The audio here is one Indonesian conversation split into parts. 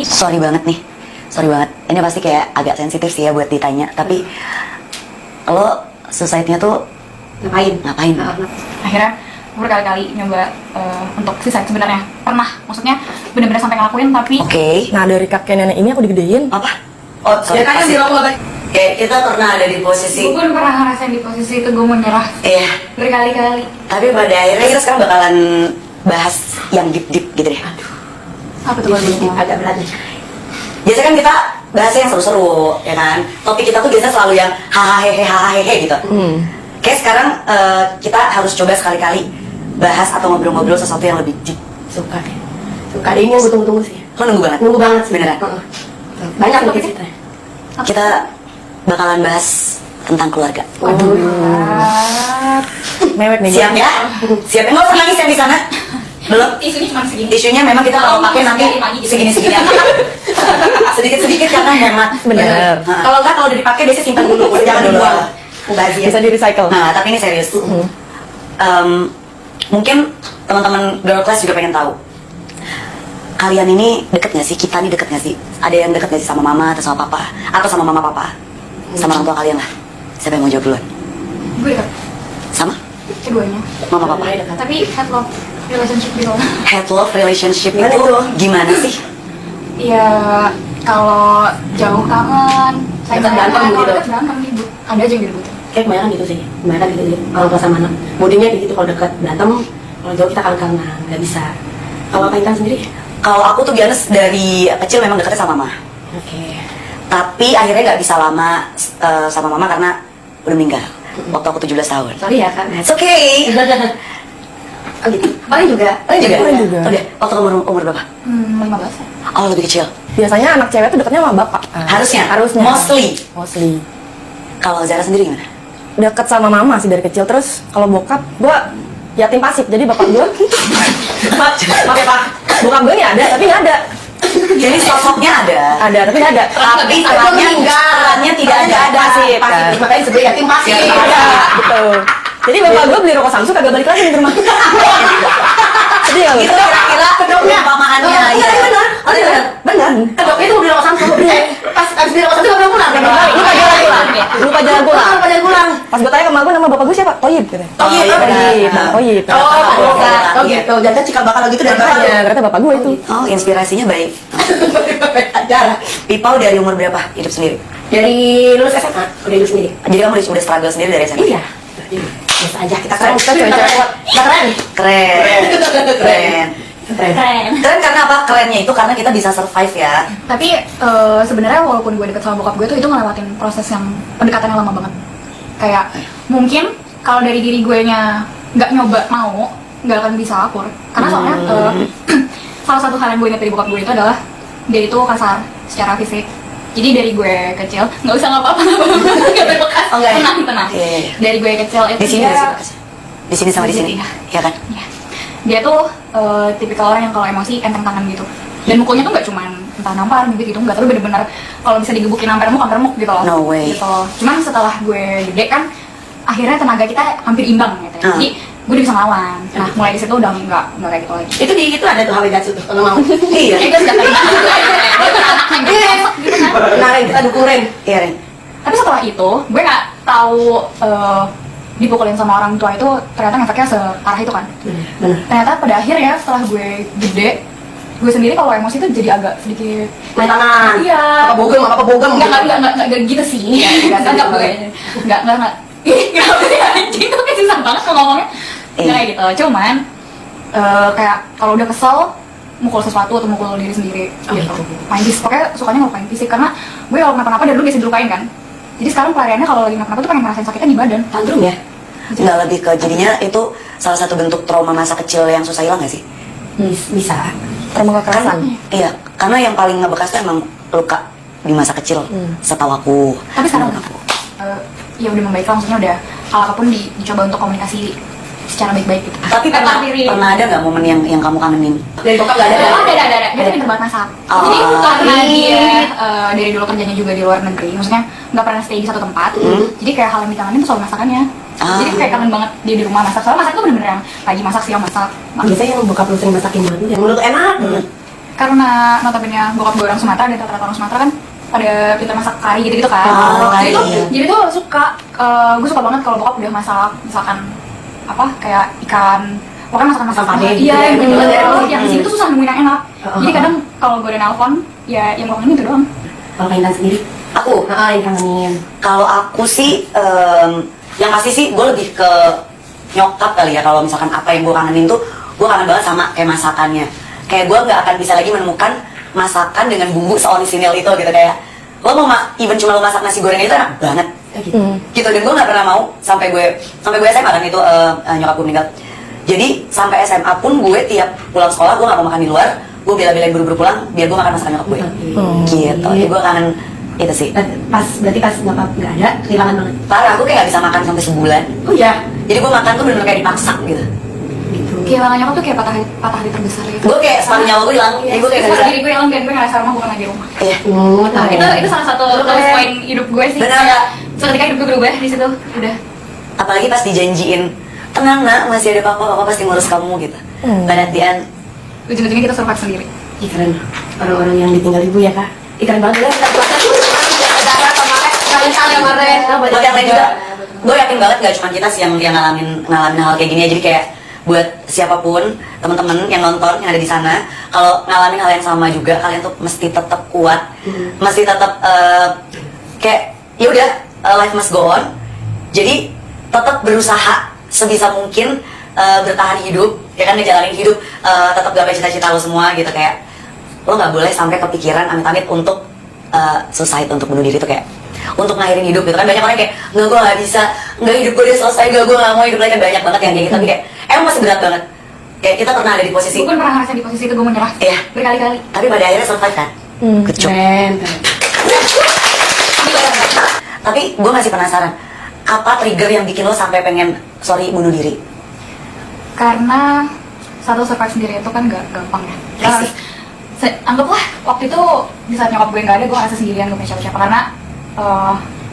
Sorry banget nih, sorry banget. Ini pasti kayak agak sensitif sih ya buat ditanya. Tapi lo suicide-nya tuh Ngapain? Akhirnya gue berkali-kali nyoba untuk suicide sebenarnya. Pernah, maksudnya bener-bener sampai ngelakuin tapi Oke. Nah dari kakek nenek ini aku digedein. Apa? Oh, sorry. Ya kan pasti. bilang apa? Kayak kita pernah ada di posisi. gue pun pernah ngerasain di posisi itu gue mau nyerah Iya. berkali-kali. Tapi pada akhirnya kita sekarang bakalan bahas yang deep gitu deh. Apa tuh kalau Agak berat nih. Biasanya kan kita bahasnya yang seru-seru, ya kan? Topik kita tuh biasanya selalu yang hahaha gitu. Kayak sekarang kita harus coba sekali-kali bahas atau ngobrol-ngobrol sesuatu yang lebih deep. Suka deh. Suka deh, ini yang gue tunggu-tunggu sih. Lo nunggu banget? Nunggu banget sih. Beneran? Banyak nih ceritanya. Kita bakalan bahas tentang keluarga. Waduh. Mewek nih. Siap ya? Siap ya? Nggak usah nangis yang di sana. Belum? isunya cuma segini. Isunya memang kita kalau pakai nanti segini-segini aja. Sedikit-sedikit karena hemat. Bener. Nah, Kalau enggak, kalau udah dipakai biasanya simpan dulu, jangan Dulu. dibuang. Mubazir. Bisa di recycle. Nah, tapi ini serius. Mungkin teman-teman girl class juga pengen tahu. Kalian ini deket gak sih? Kita nih deket gak sih? Ada yang deket gak sih sama mama atau sama papa? Atau sama mama papa? Sama orang tua kalian lah. Siapa yang mau jawab duluan? Gue dekat Sama? keduanya. Mama papa? Tapi head love relationship gitu. Head love relationship Gimana itu itu? gimana sih? Ya kalau jauh kangen, Dekat berantem kalau gitu. dekat berantem gitu. Ada aja yang direbutin. Kayak kebanyakan gitu sih. Kebanyakan gitu sih. Orang tua sama anak. Modenya kayak gitu, kalau dekat berantem, kalau jauh kita kangen-kangenan, nggak bisa. Kalau apa Intan sendiri? Kalau aku tuh biasa dari kecil memang deketnya sama mama. Oke. Tapi akhirnya nggak bisa lama sama mama karena udah meninggal. Waktu aku 17 tahun. Sorry ya Kak. It's okay. Oh gitu. Paling juga. Paling juga? Paling juga. Oke, waktu umur berapa? 15 ya. Oh, lebih kecil. Biasanya anak cewek tuh dekatnya sama bapak. Harusnya? Harusnya. Mostly. Kalau Zara sendiri gimana? Deket sama mama sih dari kecil. Terus kalau bokap, gua yatim pasif. Jadi bapak gua, Maaf ya Pak. bokap gua nih ada, tapi nggak ada. Jadi sosoknya ada. Ada, tapi nggak ada. Tapi perannya tidak ada. Pasif. Pasif. Makanya disebut yatim pasif. Iya, betul. Jadi bapak gua beli rokok Samsu kagak balik lagi ke rumah. Sedih nggak lu? Itu kira-kira perumpamaannya. Iya, benar. Oh, iya benar. Benar. Kedoknya itu beli rokok Samsung. Pas abis beli rokok Samsung nggak pulang. Lupa jalan pulang. Lupa jalan pulang. Lupa jalan pulang. Pas gue tanya ke emak gue, nama bapak gue siapa? Toyib katanya. Toyib, Toyib. benar. Toyib. Oh gitu. Jangan cikal bakal gitu dari bapak. Makanya, ternyata bapak gue itu. Oh, inspirasinya baik. Ajar. Pipau dari umur berapa hidup sendiri? Dari lulus SMA udah hidup sendiri. Jadi kamu udah struggle sendiri dari SMA? Iya. Biasa aja kita keren. Kita cewek-cewek kuat. Kita keren. Keren. Keren. Keren. Keren karena apa? Kerennya itu karena kita bisa survive ya. Tapi sebenarnya walaupun gue deket sama bokap gue tuh itu ngelewatin proses yang pendekatan yang lama banget. Kayak mungkin kalau dari diri gue nya nggak nyoba mau nggak akan bisa akur. Karena soalnya salah satu hal yang gue ingat dari bokap gue itu adalah dia itu kasar secara fisik. Jadi dari gue kecil nggak usah ngapa-apa nggak berbekas. Oh, enggak ya? Tenang. Iya, iya. Dari gue kecil itu Di sini dia, nggak sih Bekasnya? Di sini sama di sini. Iya. Iya kan? ya, dia tuh tipikal orang yang kalau emosi enteng tangan gitu. Dan mukulnya tuh nggak cuman entah nampar gitu nggak, tapi bener-bener kalau bisa digebukin sampai remuk gitu loh. No way. Gitu loh. Cuman setelah gue gede kan akhirnya tenaga kita hampir imbang gitu ya. Ah. Jadi gue udah bisa ngelawan. Nah mulai di situ udah nggak kayak gitu lagi. Itu di itu ada tuh Hawegatsu tuh kalau mau. Iya. Gue sudah kayak gitu kan. Nah, Ren, kita dukung Ren. Iya, Ren. Tapi setelah itu gue nggak tahu dipukulin sama orang tua itu ternyata efeknya separah itu kan. Benar. Ternyata pada akhirnya setelah gue gede, gue sendiri kalau emosi itu jadi agak sedikit Main tangan. Iya. Apa bogem. Enggak gitu sih. Enggak gue. Enggak. Ih, kenapa sih anjing? Itu kayak susah banget kalau ngomongnya. Enggak kayak gitu. Cuman kayak kalau udah kesel mukul sesuatu atau mukul diri sendiri gitu. Main fisik, pokoknya sukanya ngelupain fisik karena gue kalau kenapa-napa dari dulu biasa dilukain kan. Jadi sekarang pelariannya kalau lagi kenapa-napa tuh pengen ngerasain sakitnya di badan. Tantrum ya. Nggak lebih ke jadinya itu salah satu bentuk trauma masa kecil yang susah hilang nggak sih? Bisa. Trauma kekerasan. Iya, karena yang paling ngebekas tuh emang luka di masa kecil. Setahu aku. Tapi sekarang menurut aku. ya udah membaik lah, maksudnya udah hal apapun dicoba untuk komunikasi secara baik-baik gitu. Tapi pernah ada nggak momen yang kamu kangenin? Dari bokap nggak ada. Ada. Dia tuh pintar banget masak. Oh. Jadi karena dia dari dulu kerjanya juga di luar negeri, maksudnya nggak pernah stay di satu tempat. Jadi kayak hal yang dikangenin tuh soal masakannya. Jadi kayak kangen banget dia di rumah masak. Soalnya masak tuh bener-bener yang pagi masak, siang masak. Biasanya yang bokap lu sering masakin banget yang menurut enak banget. karena notabene bokap gue orang Sumatera dan rata-rata orang Sumatera kan pada pintar masak kari gitu-gitu kan. Oh, Jadi tuh suka, gue suka banget kalau bokap udah masak, misalkan apa kayak ikan, pokoknya masakan Pade iya, gitu ya, yang bener-bener. yang di sini tuh susah nemuin yang enak. Jadi kadang kalau gue udah nelpon, ya yang gue kangenin itu doang. Kalau Kak Intan sendiri? Aku, Yang kangenin. kalau aku sih, yang pasti sih gue lebih ke nyokap kali ya. Kalau misalkan apa yang gue kangenin tuh, gue kangen banget sama kayak masakannya. Kayak gue nggak akan bisa lagi menemukan masakan dengan bumbu seorisinil itu gitu. Kayak lo mau even cuma lo masak nasi goreng itu enak banget gitu. Dan gue nggak pernah mau sampai gue SMA kan itu nyokap gue meninggal. Jadi sampai SMA pun gue tiap pulang sekolah gue nggak mau makan di luar, gue bela-belain buru-buru pulang biar gue makan masakan nyokap gue. Gitu. Jadi gue kangen itu sih. Berarti pas nggak ada, kehilangan banget. Parah, aku kayak nggak bisa makan sampai sebulan. Oh iya. Jadi gue makan tuh bener-bener kayak dipaksa gitu. Kehilangan nyokap tuh kayak patah hati terbesar gitu. Gue kayak separuh nyawa gue hilang. Jadi gue kayak nggak Separuh bisa. diri gue hilang dan gue ngerasa rumah bukan lagi rumah. Iya. Itu salah satu lowest point hidup gue sih. Bener nggak? Seketika hidup gue berubah di situ, udah. Apalagi pas dijanjiin, tenang nak, masih ada papa pasti ngurus kamu gitu. Pada the end, Ujung-ujungnya kita survive sendiri. Ih, keren. Orang-orang yang ditinggal ibu ya Kak. Ih, keren banget ya. Kita puasa tuh. Ada kemarin, kemarin. buat yang lain juga, gue yakin banget gak cuma kita sih yang ngalamin hal kayak gini ya. Jadi kayak buat siapapun teman-teman yang nonton yang ada di sana, kalau ngalamin hal yang sama juga, kalian tuh mesti tetap kuat, mesti tetap kayak ya udah, life must go on. Jadi tetap berusaha sebisa mungkin bertahan hidup, ya kan, ngejalanin hidup, tetap gapai cita-cita lo semua gitu. Kayak lo nggak boleh sampai kepikiran amit-amit untuk suicide, untuk bunuh diri tuh kayak untuk ngakhirin hidup gitu kan. Banyak orang kayak nggak, gue nggak bisa, nggak, hidup gue udah selesai, gue nggak mau hidup lagi. Kan banyak banget yang kayak gitu, tapi kayak emang masih berat banget. Kayak kita pernah ada di posisi, Gue pun pernah ngerasa di posisi itu, gue menyerah. Iya. Berkali-kali. tapi pada akhirnya survive kan. Kecuk. Keren. Tapi gue masih penasaran, apa trigger yang bikin lo sampai pengen bunuh diri? Karena satu survive sendiri itu kan gak gampang ya. Kita harus anggaplah waktu itu di saat nyokap gue nggak ada, gue ngerasa sendirian, gue punya siapa-siapa. Karena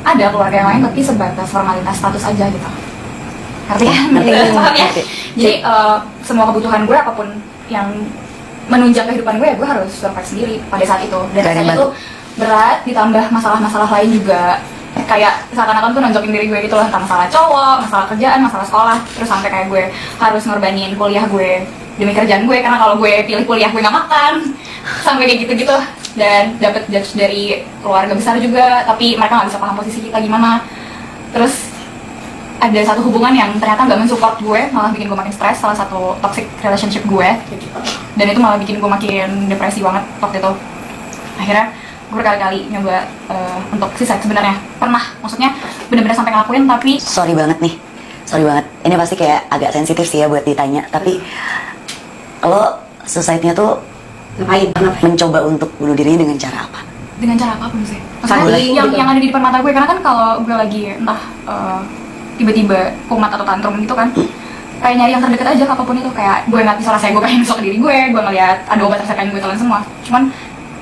ada keluarga yang lain tapi sebatas formalitas status aja gitu. Ngerti ya? Paham ya? Jadi semua kebutuhan gue apapun yang menunjang kehidupan gue ya gue harus survive sendiri pada saat itu. Dan Keren rasanya banget. itu berat, ditambah masalah-masalah lain juga. Kayak seakan-akan tuh nonjokin diri gue gitu loh, tentang masalah cowok, masalah kerjaan, masalah sekolah. Terus sampai kayak gue harus ngorbanin kuliah gue demi kerjaan gue, karena kalau gue pilih kuliah gue nggak makan. Sampai kayak gitu-gitu. Dan dapet judge dari keluarga besar juga, tapi mereka nggak bisa paham posisi kita gimana. Terus ada satu hubungan yang ternyata nggak mensupport gue, malah bikin gue makin stres, salah satu toxic relationship gue. Dan itu malah bikin gue makin depresi banget waktu itu. Akhirnya gue berkali-kali nyoba untuk suicide sebenarnya. Pernah, maksudnya bener-bener sampai ngelakuin, tapi Sorry banget nih, sorry banget. Ini pasti kayak agak sensitif sih ya buat ditanya. Tapi lo suicide-nya tuh Ngapain? Kenapa? mencoba untuk bunuh diri dengan cara apa? dengan cara apapun sih. Maksudnya yang ada di depan mata gue, karena kan kalau gue lagi entah tiba-tiba kumat atau tantrum gitu kan, kayak nyari yang terdekat aja apapun itu. Kayak gue nggak bisa rasanya gue pengen nusuk diri gue ngeliat ada obat resep yang gue telan semua. Cuman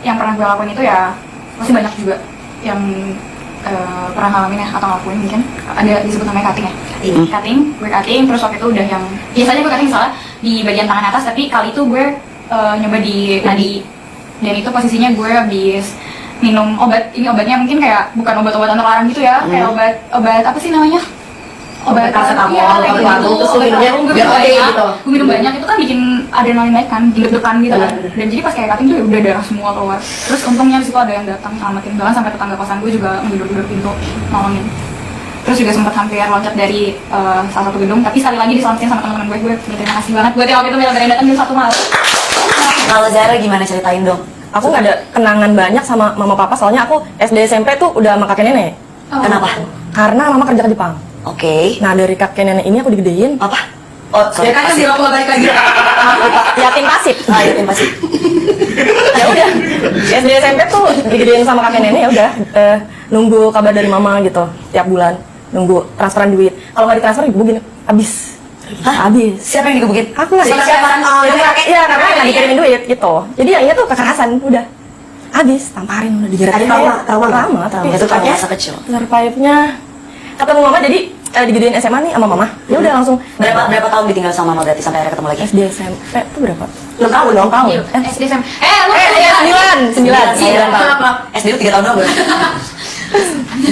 yang pernah gue lakuin itu ya pasti banyak juga yang pernah ngalamin ya atau ngelakuin. Mungkin ada disebut namanya cutting ya. Gue cutting, terus waktu itu udah yang biasanya gue cutting misalnya di bagian tangan atas, tapi kali itu gue nyoba di nadi, dan itu posisinya gue habis minum obat. Ini obatnya mungkin kayak bukan obat-obatan terlarang gitu ya, kayak obat apa sih namanya? Obat paracetamol, iya, kayak obat gitu. batuk, terus Obat minumnya batuk, gue biar minum oke banyak. gitu. Gue minum banyak, itu kan bikin adrenalin naik kan, bikin deg-degan gitu kan. Bener. Dan jadi pas kayak cutting tuh ya udah darah semua keluar. Terus untungnya di situ ada yang datang nyelamatin, bahkan sampai tetangga kosan gue juga ngeduduk-duduk pintu nolongin. Terus juga sempat hampir loncat dari salah satu gedung, tapi sekali lagi diselamatin sama teman-teman gue. Gue berterima kasih banget buat yang waktu itu bela-belain datang jam 1 malam. Kalau Zara gimana, ceritain dong? Aku nggak ada kenangan banyak sama mama papa, soalnya aku SD SMP tuh udah sama kakek nenek. Kenapa? Karena mama kerja ke Jepang. Oke. Nah dari kakek nenek ini aku digedein Apa? Oh, sorry. Ya kan dirokok balik lagi. yatim pasif. Iya, pasti. Ya udah, SD SMP tuh digedein sama kakek nenek, ya udah nunggu kabar dari mama gitu tiap bulan, nunggu transferan duit. Kalau nggak ditransfer ibu gini habis. Hah? Habis. Siapa yang digebukin? Aku nggak Siapa? Oh, jadi jadi kakek. iya karena nggak dikirimin duit gitu. Jadi yang ini tuh kekerasan udah. Habis, tamparin udah digeret. Ada trauma Trauma, tapi Itu kan masa kecil. survive-nya ketemu mama, jadi digedein SMA nih sama mama. Ya udah langsung Berapa tahun ditinggal sama mama berarti sampai akhirnya ketemu lagi? SD SMP tuh berapa? 6 tahun dong. tahun. SD SMP. Lu Iya, 9 Iya, tahun. Maaf. SD lu 3 tahun doang berarti?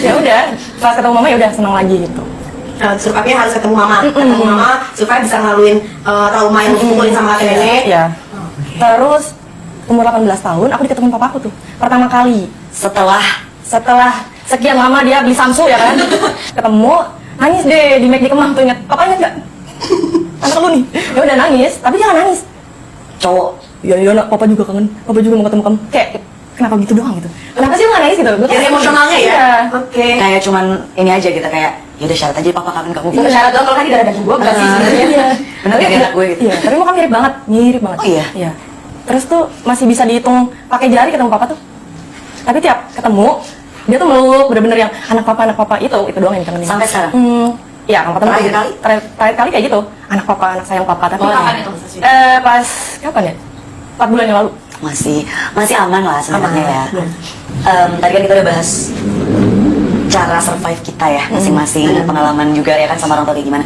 Ya udah, pas ketemu mama ya udah senang lagi gitu. Survivnya harus ketemu mama. Ketemu mama supaya bisa ngelaluin trauma yang dipukulin sama kakek nenek. Iya. Terus umur 18 tahun aku diketemuin papa aku tuh. Pertama kali setelah sekian lama dia beli Samsu ya kan. Ketemu, nangis deh di McD Kemang tuh, ingat. Papa ingat enggak? Anak lu nih. Ya udah nangis, tapi jangan nangis. Cowok. Ya nak, papa juga kangen. Papa juga mau ketemu kamu. Kayak kenapa gitu doang gitu? Kenapa sih lu nggak nangis gitu? Gua Jadi emosionalnya ya. Iya. Oke. Kayak cuman ini aja gitu kayak ya udah syarat aja papa kangen kamu. Itu syarat doang, kalau tadi darah daging gue berarti sebenarnya. Iya. Bener kayak anak gue gitu. Iya, tapi muka mirip banget, Oh iya? Iya. Terus tuh masih bisa dihitung pakai jari ketemu papa tuh. Tapi tiap ketemu dia tuh meluk, bener-bener yang anak papa itu doang yang kangenin. Sampai sekarang? Iya, ketemu Terakhir kali? terakhir kali kayak gitu, anak sayang papa. Tapi kapan itu? pas kapan ya? 4 bulan yang lalu. Masih aman lah sebenarnya ya. Tadi kan kita udah bahas cara survive kita ya masing-masing, pengalaman juga ya kan sama orang tua kayak gimana.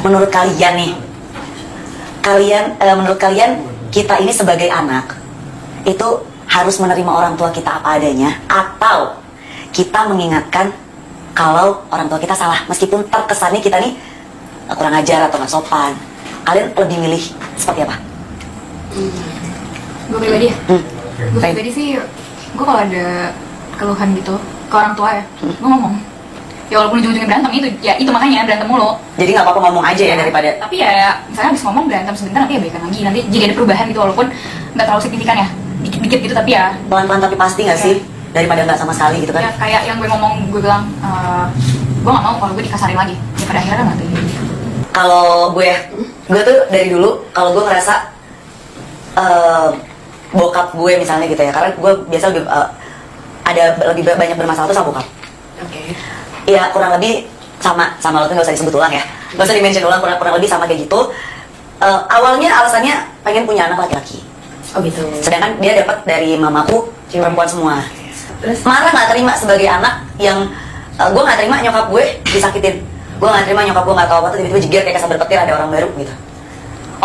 Menurut kalian nih, menurut kalian kita ini sebagai anak itu harus menerima orang tua kita apa adanya atau kita mengingatkan kalau orang tua kita salah meskipun terkesannya kita nih kurang ajar atau nggak sopan. Kalian lebih milih seperti apa? Gue pribadi ya? Gue Baik. pribadi sih, gue kalau ada keluhan gitu ke orang tua ya, gue ngomong. Ya walaupun ujung-ujungnya berantem itu makanya berantem mulu. Jadi nggak apa-apa ngomong aja ya daripada Tapi ya misalnya habis ngomong berantem sebentar nanti ya baikan lagi, nanti jadi ada perubahan gitu walaupun nggak terlalu signifikan ya, dikit-dikit gitu tapi ya. pelan-pelan tapi pasti nggak sih daripada nggak sama sekali gitu Ya kan? kayak yang gue ngomong, gue bilang, gue nggak mau kalau gue dikasarin lagi. Ya pada akhirnya nggak tuh. Kalau gue tuh dari dulu kalau gue ngerasa bokap gue misalnya gitu ya, karena gue biasa lebih ada lebih banyak bermasalah tuh sama bokap. Oke. Ya kurang lebih sama lo tuh nggak usah disebut ulang ya, nggak usah di-mention ulang, kurang lebih sama kayak gitu. Awalnya alasannya pengen punya anak laki-laki, Oh gitu. sedangkan dia dapat dari mamaku perempuan semua. Terus Marah nggak terima sebagai anak yang gue nggak terima nyokap gue disakitin, gue nggak terima nyokap gue nggak tahu apa tuh tiba-tiba jeger kayak kesambar petir ada orang baru gitu.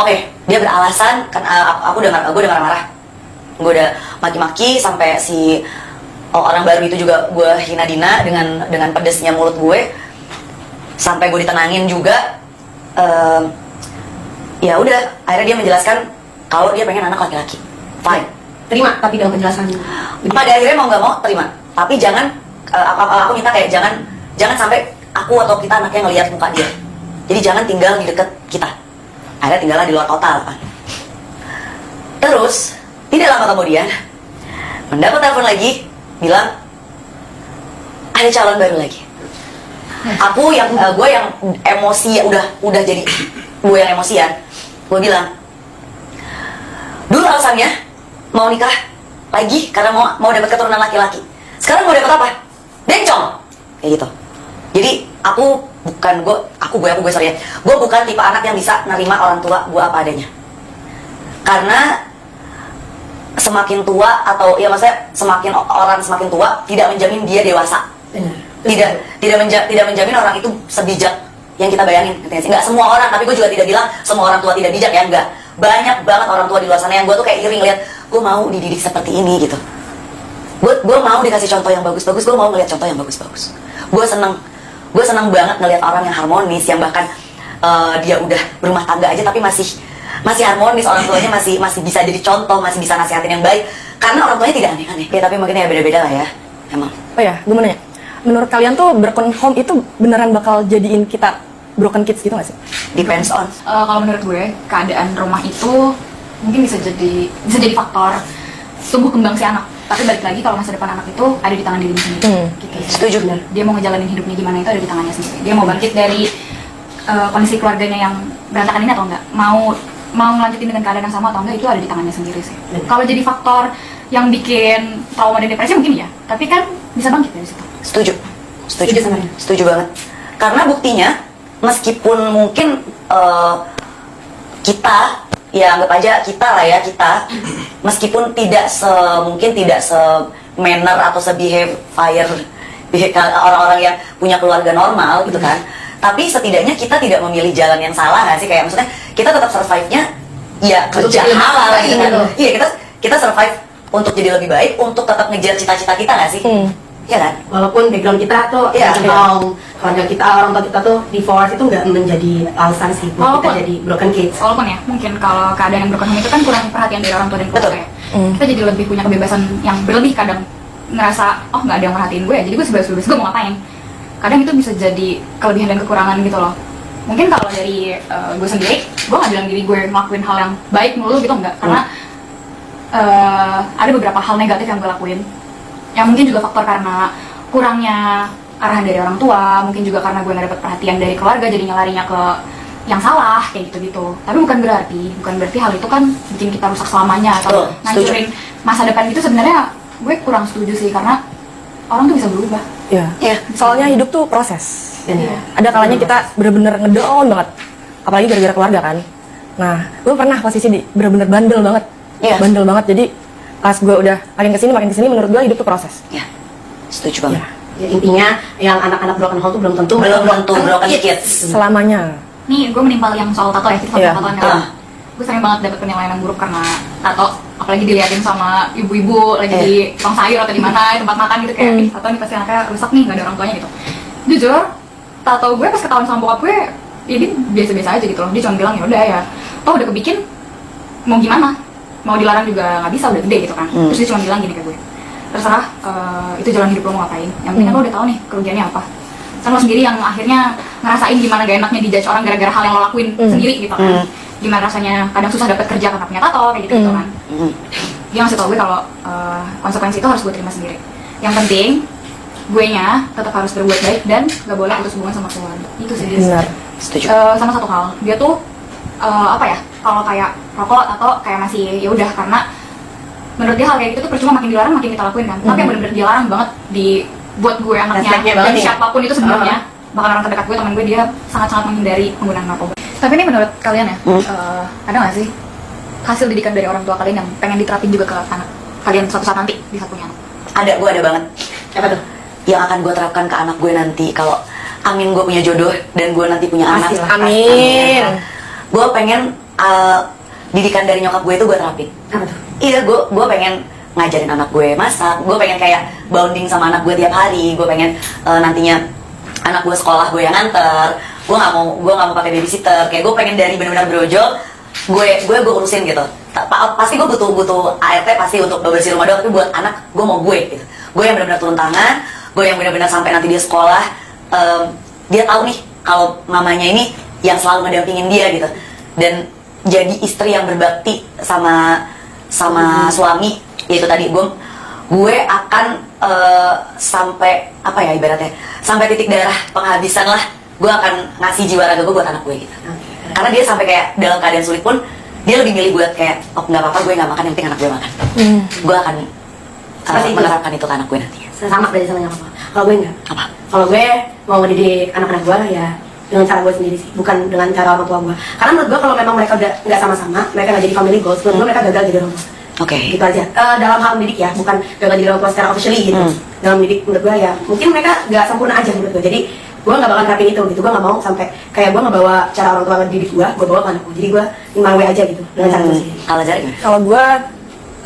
Oke, dia beralasan kan gue udah marah-marah, gue udah maki-maki sampai si orang baru itu juga gue hina dina dengan pedesnya mulut gue, sampai gue ditenangin juga. Ya udah, akhirnya dia menjelaskan kalau dia pengen anak laki-laki, fine. terima tapi dalam penjelasan. Pada akhirnya mau nggak mau terima, tapi jangan aku minta kayak jangan sampai aku atau kita anaknya ngelihat muka dia, jadi jangan tinggal di deket kita. Akhirnya tinggallah di luar kota kan. Terus tidak lama kemudian mendapat telepon lagi bilang ada calon baru lagi. Gue yang emosi udah jadi gue yang emosian. Gue bilang dulu alasannya mau nikah lagi karena mau dapat keturunan laki-laki. Sekarang mau dapat apa? Bencong. Kayak gitu. Jadi gue sorry ya. Gue bukan tipe anak yang bisa nerima orang tua gue apa adanya. Karena semakin tua atau ya maksudnya semakin tua tidak menjamin dia dewasa. Benar. Tidak menjamin orang itu sebijak yang kita bayangin. Nggak semua orang, tapi gue juga tidak bilang semua orang tua tidak bijak ya, enggak. Banyak banget orang tua di luar sana yang gue tuh kayak iri ngeliat, gue mau dididik seperti ini gitu. Gue mau dikasih contoh yang bagus-bagus, gue mau ngeliat contoh yang bagus-bagus. Gue seneng banget ngeliat orang yang harmonis, yang bahkan dia udah berumah tangga aja tapi masih harmonis, orang tuanya masih bisa jadi contoh, masih bisa nasihatin yang baik. Karena orang tuanya tidak aneh-aneh. Ya tapi mungkin ya beda-beda lah ya, emang. Oh ya, gue mau nanya, menurut kalian tuh broken home itu beneran bakal jadiin kita broken kids gitu gak sih? Depends on. Kalau menurut gue keadaan rumah itu mungkin bisa jadi faktor tumbuh kembang si anak. Tapi balik lagi kalau masa depan anak itu ada di tangan dirinya sendiri. Gitu. Setuju. Dia mau ngejalanin hidupnya gimana itu ada di tangannya sendiri. Dia mau bangkit dari kondisi keluarganya yang berantakan ini atau enggak, mau ngelanjutin dengan keadaan yang sama atau enggak, itu ada di tangannya sendiri sih. Kalau jadi faktor yang bikin trauma dan depresi mungkin ya, tapi kan bisa bangkit dari situ. Setuju sama dia. Setuju banget. Karena buktinya meskipun mungkin kita ya anggap aja kita lah ya, kita meskipun tidak manner atau behavior orang-orang yang punya keluarga normal gitu kan, tapi setidaknya kita tidak memilih jalan yang salah nggak sih? Kayak maksudnya kita tetap survive-nya ya kerja Untuk lebih halal baik gitu kan. gitu. Iya, kita survive untuk jadi lebih baik, untuk tetap ngejar cita-cita kita nggak sih? Iya kan? Walaupun background kita tuh Iya. keluarga kita, orang tua kita tuh divorce itu nggak menjadi alasan sih buat kita Walaupun- jadi broken kids. Walaupun ya, mungkin kalau keadaan yang broken home itu kan kurang perhatian dari orang tua dan keluarga Betul. ya. Kita jadi lebih punya kebebasan yang berlebih kadang. Ngerasa, oh nggak ada yang merhatiin gue, jadi gue sebebas-bebas gue mau ngapain. Kadang itu bisa jadi kelebihan dan kekurangan gitu loh. Mungkin kalau dari gue sendiri, gue nggak bilang diri gue ngelakuin hal yang baik melulu gitu, enggak. Karena ada beberapa hal negatif yang gue lakuin. Yang mungkin juga faktor karena kurangnya arahan dari orang tua, mungkin juga karena gue nggak dapet perhatian dari keluarga, jadinya larinya ke yang salah kayak gitu-gitu. Tapi bukan berarti hal itu kan bikin kita rusak selamanya atau Betul, ngancurin masa depan gitu. Sebenarnya gue kurang setuju sih, karena orang tuh bisa berubah. Iya. Iya. Soalnya hidup tuh proses. Iya. Ada kalanya kita bener-bener ngedown banget, apalagi gara-gara keluarga kan. Nah, gue pernah posisi di bener-bener bandel banget. Iya. Bandel banget. Jadi pas gue udah makin kesini, menurut gue hidup tuh proses. Ya, setuju banget. Ya, intinya yang anak-anak broken home tuh belum tentu Belum tentu broken kids. Selamanya. Nih, gue menimpal yang soal tato ya, kita Iya. tatoan kan. Gue sering banget dapet penilaian yang buruk karena tato, apalagi diliatin sama ibu-ibu lagi di tukang sayur atau di mana tempat makan gitu, kayak ih tato nih pasti anaknya rusak nih, nggak ada orang tuanya gitu. Jujur, tato gue pas ketahuan sama bokap gue, ya dia biasa-biasa aja gitu loh. Dia cuma bilang ya udah ya, toh udah kebikin, mau gimana? Mau dilarang juga nggak bisa, udah gede gitu kan. Terus dia cuma bilang gini ke gue, terserah, itu jalan hidup lo mau ngapain. Yang penting kan lo udah tahu nih kerugiannya apa. Kan lo sendiri yang akhirnya ngerasain gimana gak enaknya dijudge orang gara-gara hal yang lo lakuin sendiri gitu kan. Gimana rasanya kadang susah dapat kerja karena punya tato kayak gitu kan. Dia ngasih tau gue kalau konsekuensi itu harus gue terima sendiri. Yang penting gue nya tetap harus berbuat baik dan gak boleh putus hubungan sama keluarga. Itu sih. Benar. Setuju. Sama satu hal, dia tuh apa ya, kalau kayak rokok atau kayak masih ya udah, karena menurut dia hal kayak gitu tuh percuma, makin dilarang makin kita lakuin kan. Tapi yang benar-benar dilarang banget buat gue anaknya Refleksnya dan banget ya. siapapun itu sebelumnya, bahkan orang terdekat gue, teman gue, dia sangat-sangat menghindari penggunaan narkoba. Tapi ini menurut kalian ya, ada nggak sih hasil didikan dari orang tua kalian yang pengen diterapin juga ke anak kalian suatu saat nanti bisa punya anak? Ada, gue ada banget. Apa tuh? Yang akan gue terapkan ke anak gue nanti kalau amin gue punya jodoh dan gue nanti punya anak. Pastilah. Amin. Gue pengen didikan dari nyokap gue itu gue terapin. Apa tuh? Iya, gue pengen ngajarin anak gue masak. Gue pengen kayak bonding sama anak gue tiap hari. Gue pengen nantinya anak gue sekolah gue yang nganter. Gue nggak mau pakai babysitter. Kayak gue pengen dari benar-benar brojol gue urusin gitu. Pasti gue butuh ART pasti untuk bebersih rumah doang, tapi buat anak gue mau gue gitu. Gue yang benar-benar turun tangan. Gue yang benar-benar sampai nanti dia sekolah, dia tahu nih kalau mamanya ini yang selalu ngedampingin dia gitu. Dan jadi istri yang berbakti sama suami. Yaitu tadi gue akan sampai apa ya ibaratnya, sampai titik darah penghabisan lah, gue akan ngasih jiwa raga gue buat anak gue gitu. Karena dia sampai kayak dalam keadaan sulit pun dia lebih milih buat kayak, oh nggak apa-apa gue nggak makan, yang penting anak gue makan. Gue akan Seperti itu. menerapkan itu ke anak gue nantinya. Sama berarti sama nyokap lo. Kalau gue enggak. Apa? Kalau gue mau mendidik anak-anak gue ya dengan cara gue sendiri sih, bukan dengan cara orang tua gue. Karena menurut gue kalau memang mereka udah nggak sama-sama, mereka nggak jadi family goals, menurut gue mereka gagal jadi orang tua. Oke. Gitu aja. Dalam hal mendidik ya, bukan gagal jadi orang tua secara officially gitu. Dalam mendidik menurut gue ya, mungkin mereka nggak sempurna aja menurut gue. Jadi gue nggak bakal terapin itu gitu. Gue nggak mau sampai kayak gue nggak bawa cara orang tua ngedidik gue bawa ke anakku. Jadi gue in my way aja gitu dengan cara gue sendiri. Kalau Zara gimana? Kalau gue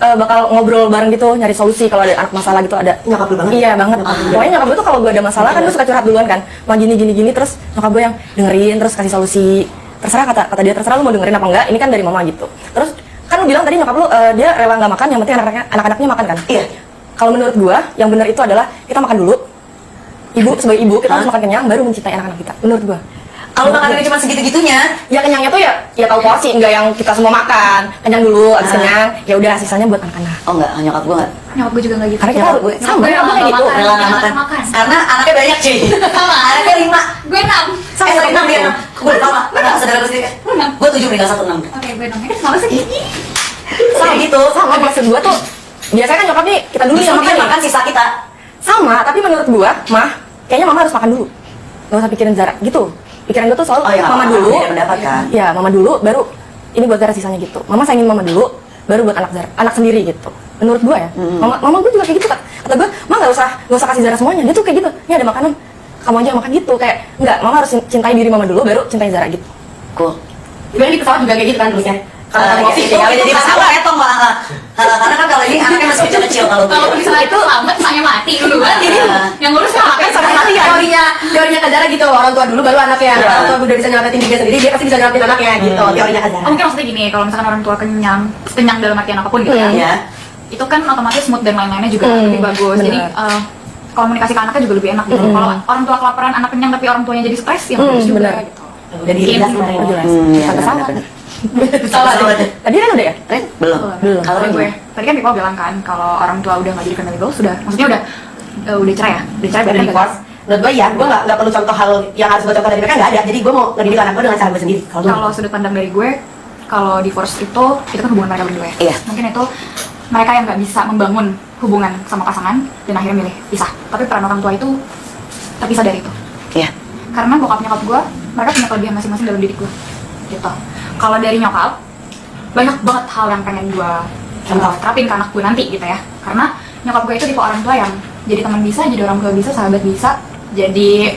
bakal ngobrol bareng gitu, nyari solusi kalau ada anak masalah gitu ada. Nyokap lu banget? Iya banget. Pokoknya nyokap gue tuh kalau gue ada masalah kan gue suka curhat duluan kan. Mau gini terus nyokap gue yang dengerin terus kasih solusi. Terserah kata dia, terserah lu mau dengerin apa enggak. Ini kan dari mama gitu. Terus kan lu bilang tadi nyokap lu dia rela nggak makan, yang penting anak-anaknya makan kan. Iya. Kalau menurut gue yang benar itu adalah kita makan dulu. Sebagai ibu kita harus makan kenyang baru mencintai anak-anak kita. Menurut gue. Kalau makanannya cuma segitu-gitunya, Ya kenyangnya tuh ya tahu porsi, enggak yang kita semua makan. Kenyang dulu, abis kenyang, ya udah sisanya buat anak-anak. oh enggak, nyokap gue enggak. Nyokap gue juga nggak gitu. Karena kita Nyokap gue sama, gue sama kayak gitu. makan. Rela nggak makan. Makan. Karena anaknya banyak cuy. Anaknya 5. Gue 6. Sorry 6 dia 6. Gue udah tau nggak? Saudara gue sendiri. Gue 7 meninggal 1 6. Oke, gue 6. Ini kenapa sih? Kayak gitu. Sama maksud gua tuh biasanya kan nyokap nih kita dulu Justru yang dia makan makan sisa kita. sama, tapi menurut gua mah kayaknya mama harus makan dulu, nggak usah pikirin Zara gitu. Pikiran gua tuh selalu Oh, ya, mama apa-apa, dulu, beda pendapat kan? ya mama dulu baru ini buat Zara sisanya gitu. Mama sayangin mama dulu baru buat anak Zara, anak sendiri gitu. Menurut gua ya, mama gua juga kayak gitu kata gua, mah nggak usah kasih Zara semuanya. Dia tuh kayak gitu, ini ada makanan, kamu aja makan gitu. Kayak enggak, mama harus cintai diri mama dulu baru cintai Zara gitu. Cool. Gimana di pesawat juga kayak gitu kan terusnya. Kalau Kalau ngopi gitu ya, jadi masalah etong malah. Karena kan kalau ini anaknya masih kecil-kecil kalau Kalau misalnya itu selamat, misalnya mati dulu kan. Jadi yang ngurus kan Makanya sama tadi teorinya Kak Zara gitu, orang tua dulu baru anaknya. Iya. Orang tua udah bisa nyelamatin diri sendiri, dia pasti bisa nyelamatin anaknya gitu. Teorinya Kak Zara. mungkin maksudnya gini, kalau misalkan orang tua kenyang dalam artian apapun gitu ya. ya. Itu kan otomatis mood dan lain-lainnya juga lebih bagus. bener. Jadi komunikasi ke anaknya juga lebih enak gitu. Kalau orang tua kelaparan, anak kenyang tapi orang tuanya jadi stres, ya bagus juga bener. gitu. Udah dijelas kemarin. Jelas. Iya, Sampai sama. benar-benar. Salah tuh. Tadi kan udah ya? Ren, belum. Kalau Kalau Ren gue, gimana? tadi kan Piko bilang kan kalau orang tua udah nggak jadi family goals, maksudnya udah cerai ya, udah cerai Udah berarti divorce. Menurut gue ya, gue nggak perlu contoh hal yang harus gue contoh dari mereka nggak ada. Jadi gue mau ngedidik anak gue dengan cara gue sendiri. Kalau kalau sudut pandang dari gue, kalau divorce itu kan hubungan mereka berdua ya. Iya. Mungkin itu mereka yang nggak bisa membangun hubungan sama pasangan dan akhirnya milih pisah. Tapi peran orang tua itu terpisah dari itu. Iya. Karena bokap nyokap gue, mereka punya kelebihan masing-masing dalam didik gue. Gitu. Kalau dari nyokap, banyak banget hal yang pengen gue terapin ke anak gue nanti gitu ya. Karena nyokap gue itu tipe orang tua yang jadi teman bisa, jadi orang tua bisa, sahabat bisa, jadi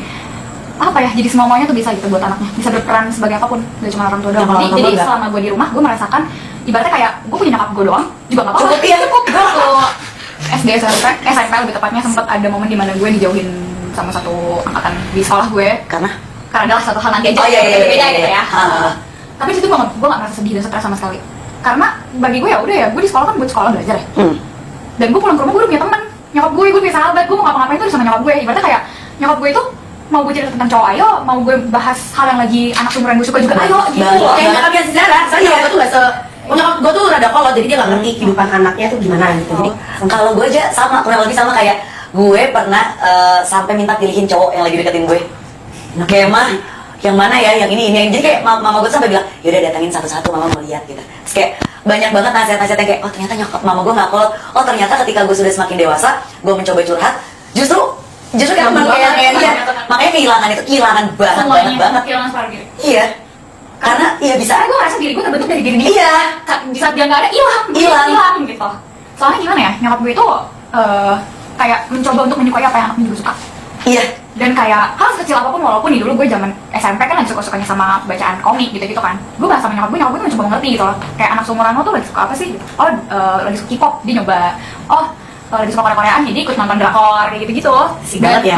apa ya, jadi semuanya tuh bisa gitu buat anaknya, bisa berperan sebagai apapun, gak cuma orang tua doang. kalau orang tua Jadi enggak. selama gue di rumah, gue merasakan ibaratnya kayak gue punya nyokap gue doang juga nggak apa-apa. Cukup, iya. Cukup. Gue waktu SD SMP lebih tepatnya sempat ada momen dimana gue dijauhin sama satu angkatan di sekolah gue Karena karena adalah satu hal nanti aja Oh, iya, iya, beda iya, gitu iya. ya. Tapi di situ gue nggak merasa sedih dan stres sama sekali. Karena bagi gue ya udah ya, gue di sekolah kan buat sekolah belajar ya. Dan gue pulang ke rumah gue udah punya teman, nyokap gue punya sahabat, gue mau ngapa-ngapain tuh sama nyokap gue. Ibaratnya kayak nyokap gue itu mau gue cerita tentang cowok ayo, mau gue bahas hal yang lagi anak seumuran gue suka juga ayo gitu. Banget. kayak nyokapnya si Zara, soalnya nyokap gue tuh nggak nyokap gue tuh rada kolot, jadi dia nggak ngerti kehidupan anaknya tuh gimana gitu. Jadi kalau gue aja sama, kurang lebih sama kayak gue pernah sampai minta pilihin cowok yang lagi deketin gue. Nah, kayak mah yang mana ya, yang ini. Jadi kayak mama gue sampai bilang, yaudah datangin satu-satu, mama mau lihat gitu. Terus kayak banyak banget nasihat-nasihat yang kayak, oh ternyata nyokap mama gue nggak kolot. Oh ternyata ketika gue sudah semakin dewasa, gue mencoba curhat, justru kayak kayak dia. Makanya kehilangan banget. Kehilangan separuh diri. Iya. Karena iya bisa. Karena gue ngerasa diri gue terbentuk dari diri dia. Iya. Di saat dia nggak ada, hilang gitu. Soalnya gimana ya, nyokap gue itu kayak mencoba untuk menyukai apa yang anaknya juga suka. Iya. Dan kayak hal sekecil apapun, walaupun di dulu gue zaman SMP kan lagi suka-sukanya sama bacaan komik gitu-gitu kan, gue bahas sama nyokap gue tuh mencoba ngerti gitu loh, kayak anak seumuran lo tuh lagi suka apa sih gitu. Oh lagi suka K-pop, dia nyoba. Oh lagi suka Korea-Koreaan, jadi ikut nonton drakor kayak gitu-gitu. Asik Dan banget ya.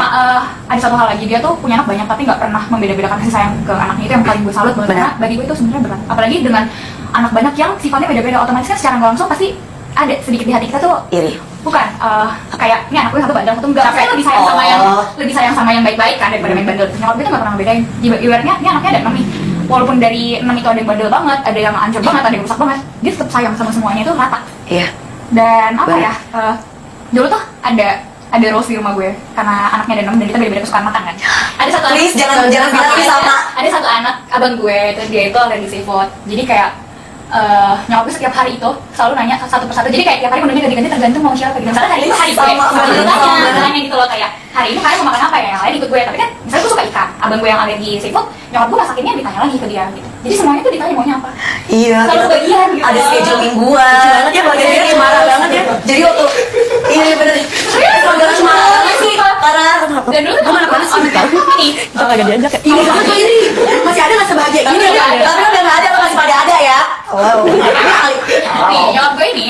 ada satu hal lagi, dia tuh punya anak banyak tapi nggak pernah membeda-bedakan kasih sayang ke anaknya. Itu yang paling gue salut banget, karena bagi gue itu sebenarnya berat, apalagi dengan anak banyak yang sifatnya beda-beda, otomatis kan secara nggak langsung pasti ada sedikit di hati kita tuh Iri. bukan kayak ini anak gue satu bandel satu enggak, saya lebih sayang sama yang baik-baik kan daripada main bandel. Nyokap gue tuh nggak pernah ngebedain. Ibaratnya ini anaknya ada 6 nih, walaupun dari 6 itu ada yang bandel banget, ada yang hancur banget, ada yang rusak banget, dia tetap sayang sama semuanya itu rata. Iya. Dan apa ya, dulu tuh ada Rose di rumah gue karena anaknya ada 6 dan kita beda-beda kesukaan makan kan. Ada satu Please, anak, jangan bilang ini sama. ada satu anak abang gue, terus dia itu alergi seafood. Jadi kayak nyokap gue setiap hari itu selalu nanya satu persatu. Jadi kayak tiap hari menunya ganti-ganti tergantung mau siapa gitu. Misalnya hari ini hari gue, tanya gitu loh, kayak hari ini kalian mau makan apa ya, yang lain ikut gue. Tapi kan misalnya gue suka ikan, abang gue yang alergi seafood, nyokap gue masakinnya ditanya lagi ke dia gitu. Jadi semuanya tuh ditanya maunya apa. Iya. Selalu kita bagian gitu. ada schedule mingguan. Lucu banget ya, bagiannya Iya, cemara banget ya. Jadi waktu iya bener. Keluarga cemara banget sih. Parah. Dan dulu tuh mana sih nih. Kita nggak diajak ya. Iya banget tuh ini. Masih ada nggak sebahagia Tapi gini udah ya? ada. Tapi udah nggak ada, masih pada ada ya. Wow. Nih, nyokap gue ini,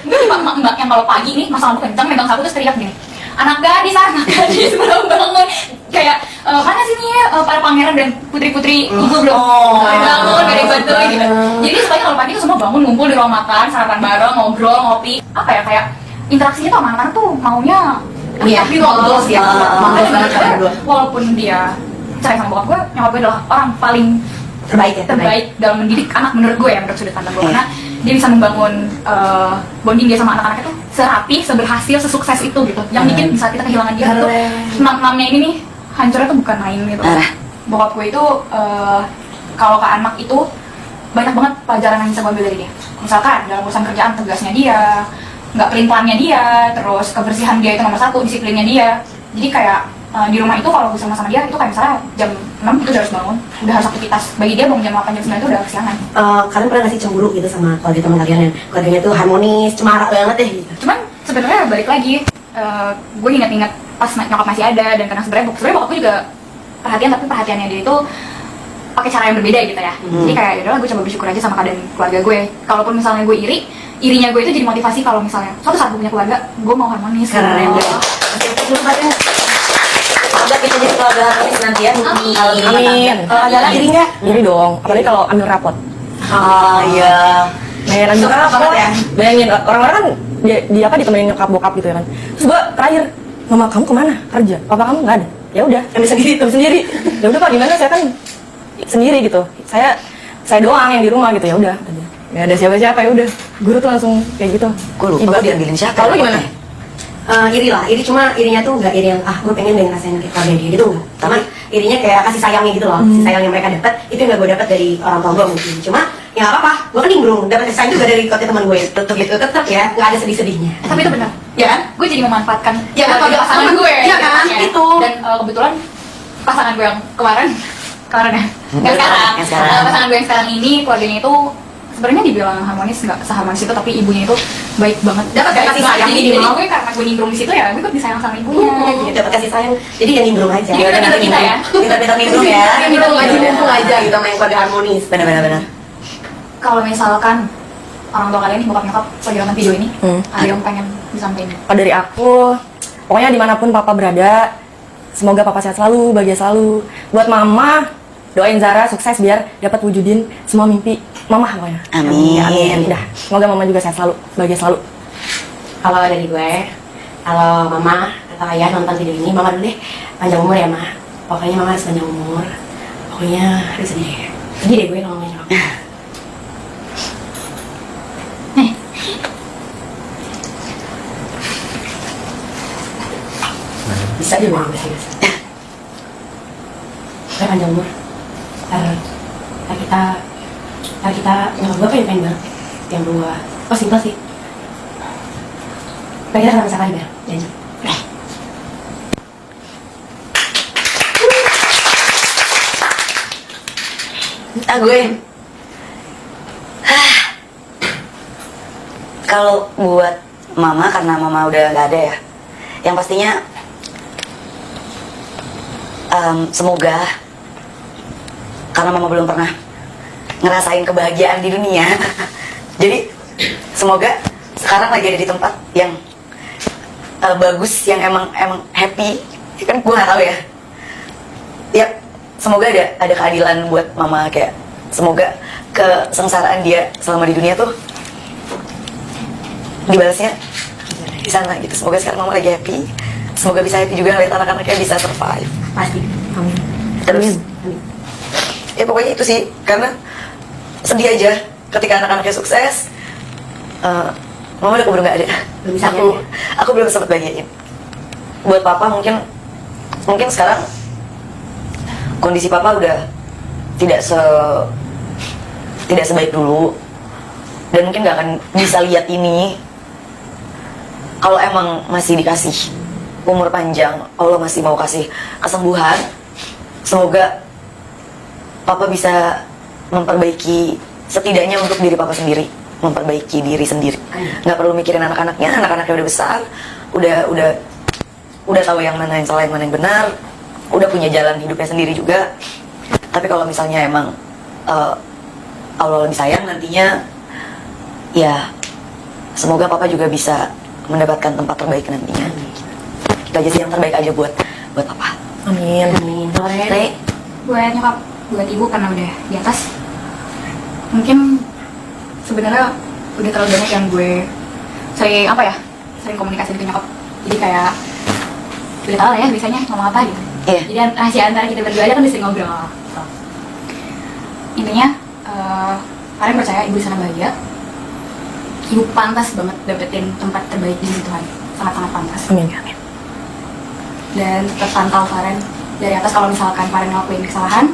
gue tipe mbak yang kalau pagi nih, masa lampu kencang, megang sapu terus teriak gini, anak gadis belum bangun, kayak mana sih nih para pangeran dan putri-putri ibu belum bangun, gak ada yang bantuin gitu. Jadi supaya kalau pagi tuh semua bangun, ngumpul di ruang makan, sarapan bareng, ngobrol, ngopi, apa ya, kayak interaksinya tuh sama anak-anak tuh maunya Iya, di ruang ngobrol sih ya. Makanya Ngobrol banget sebenarnya berdua. walaupun dia cerai sama bokap gue, nyokap gue adalah orang paling Terbaik ya, terbaik dalam mendidik anak menurut gue ya, menurut sudut pandang gue, karena dia bisa membangun bonding dia sama anak-anaknya tuh serapi, seberhasil, sesukses itu gitu. Yang bikin bisa kita kehilangan dia tuh enam-enamnya ini nih hancurnya tuh bukan main gitu. Bokap gue itu kalau ke anak itu banyak banget pelajaran yang bisa gue ambil dari dia. Misalkan dalam urusan kerjaan, tegasnya dia, nggak pelin-pelannya dia, terus kebersihan dia itu nomor 1, disiplinnya dia. Jadi kayak di rumah itu kalau gue sama dia itu kayak misalnya jam 6 itu udah harus bangun, udah harus aktivitas. Bagi dia bangun jam 8 jam 9 itu udah kesiangan. Kalian pernah nggak sih cemburu gitu sama keluarga teman kalian yang keluarganya tuh harmonis, cemara banget deh gitu? Cuman sebenarnya balik lagi gue inget-inget pas nyokap masih ada, dan karena sebenarnya bokap gue juga perhatian, tapi perhatiannya dia itu pakai cara yang berbeda gitu ya. Jadi kayak ya udahlah, gue coba bersyukur aja sama keadaan keluarga gue. Kalaupun misalnya gue irinya gue itu jadi motivasi kalau misalnya suatu saat gue punya keluarga, gue mau harmonis. Keren. Semoga kita jadi keluarga harmonis nanti ya. Amin. Kalau di rumah Amin. tangga. Kalau ada iri nggak? Iri dong, apalagi kalau ambil rapot. Oh iya. Bayangin ambil Suka rapot banget ya? Bayangin orang-orang kan di apa ditemenin nyokap bokap gitu ya kan. Terus gua terakhir, mama kamu kemana kerja? Papa kamu nggak ada. Ya udah, ambil sendiri. Ya udah Pak, gimana, saya kan sendiri gitu. Saya doang yang di rumah gitu, ya udah. Nggak ada siapa-siapa, ya udah. Guru tuh langsung kayak gitu. Gue lupa Ibadah. gue diambilin siapa. Kalau lu gimana? Iri lah, iri cuma irinya tuh nggak iri yang gue pengen deh ngerasain kayak keluarga dia gitu enggak. Tapi irinya kayak kasih sayangnya gitu loh, kasih sayang yang mereka dapat itu yang nggak gue dapat dari orang tua gue mungkin. Cuma ya nggak apa-apa, gue kan nimbrung dapat kasih sayang juga dari kota teman gue. Tetep gitu, tetep ya, nggak ada sedih-sedihnya. Tapi itu benar, Ya kan? gue jadi memanfaatkan Ya kan, keluarga pasangan temen. gue. Iya kan, Ya. itu. Dan kebetulan pasangan gue yang kemarin ya, nggak sekarang. Yang sekarang. Pasangan gue yang sekarang ini keluarganya itu sebenarnya dibilang harmonis, nggak seharmonis itu, tapi ibunya itu baik banget. Dapat Baik kasih banget. sayang Jadi minimal. gue karena gue nimbrung di situ ya, gue ikut disayang sama ibunya. Gitu. Dapat kasih sayang, jadi ya nimbrung aja. Jadi kita nanti kita ya. Pintar-pintar nimbrung ya. Nimbrung aja, nimbrung aja gitu sama yang keluarga harmonis. Benar. Kalau misalkan orang tua kalian nih, bokap nyokap lagi nonton video ini, ada yang pengen disampaikan? Kalau dari aku, pokoknya dimanapun papa berada, semoga papa sehat selalu, bahagia selalu. Buat mama, doain Zara sukses biar dapat wujudin semua mimpi mama pokoknya. Amin. Amin. Udah, semoga mama juga sehat selalu, bahagia selalu. Kalau dari gue, kalau mama atau ayah nonton video ini, mama dulu deh panjang umur ya ma. Pokoknya mama harus panjang umur. Pokoknya harus sedih deh gue kalau ngomongin nyokap. Bisa juga bisa. Gue panjang umur. Ntar kita nyokap gue pengen banget yang dua. Oh simpel sih. Ntar kita sama sekali Bel, janji. Gue kalau buat mama, karena mama udah nggak ada ya, yang pastinya semoga, karena mama belum pernah ngerasain kebahagiaan di dunia, jadi semoga sekarang lagi ada di tempat yang bagus, yang emang happy. Kan gue nggak tahu ya. Ya, semoga ada keadilan buat mama, kayak semoga kesengsaraan dia selama di dunia tuh dibalasnya di sana gitu. Semoga sekarang mama lagi happy. Semoga bisa happy juga ngeliat anak-anaknya bisa survive. Pasti. Amin. Terus ya pokoknya itu sih, karena sedih aja ketika anak-anaknya sukses. Mama udah keburu nggak ada. Belum bisa Aku belum sempat bahagiain. Buat papa mungkin sekarang kondisi papa udah tidak sebaik dulu, dan mungkin nggak akan bisa lihat ini kalau emang masih dikasih umur panjang, Allah masih mau kasih kesembuhan. Semoga papa bisa memperbaiki, setidaknya untuk diri papa sendiri, memperbaiki diri sendiri. Nggak perlu mikirin anak-anaknya udah besar, udah tahu yang mana yang salah, yang mana yang benar, udah punya jalan hidupnya sendiri juga. Tapi kalau misalnya emang Allah lebih sayang nantinya, ya semoga papa juga bisa mendapatkan tempat terbaik nantinya. Itu aja sih, yang terbaik aja buat papa. Amin. Amin. Kalau Re, Buat nyokap, buat ibu karena udah di atas, mungkin sebenarnya udah terlalu banyak yang gue sering komunikasi dengan nyokap. Jadi kayak udah tau lah ya biasanya ngomong apa gitu. Iya. Jadi rahasia antara kita berdua aja kan bisa ngobrol gitu. Intinya kalian percaya ibu di sana bahagia, ibu pantas banget dapetin tempat terbaik di sisi Tuhan, sangat-sangat pantas. Amin. Dan tetap pantau Faren dari atas, kalau misalkan Faren ngelakuin kesalahan,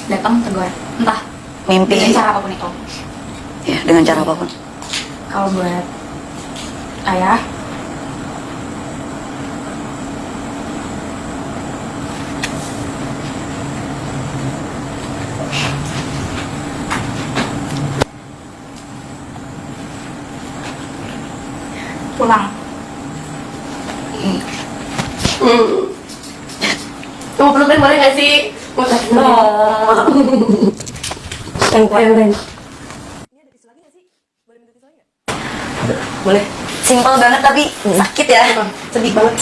datang tegur, entah Mimpi. dengan cara apapun itu. Ya, dengan cara apapun. Kalau buat ayah, pulang Mau pelukan boleh gak sih? Mau kasih Yang Boleh. Simpel banget tapi sakit ya. sedih banget.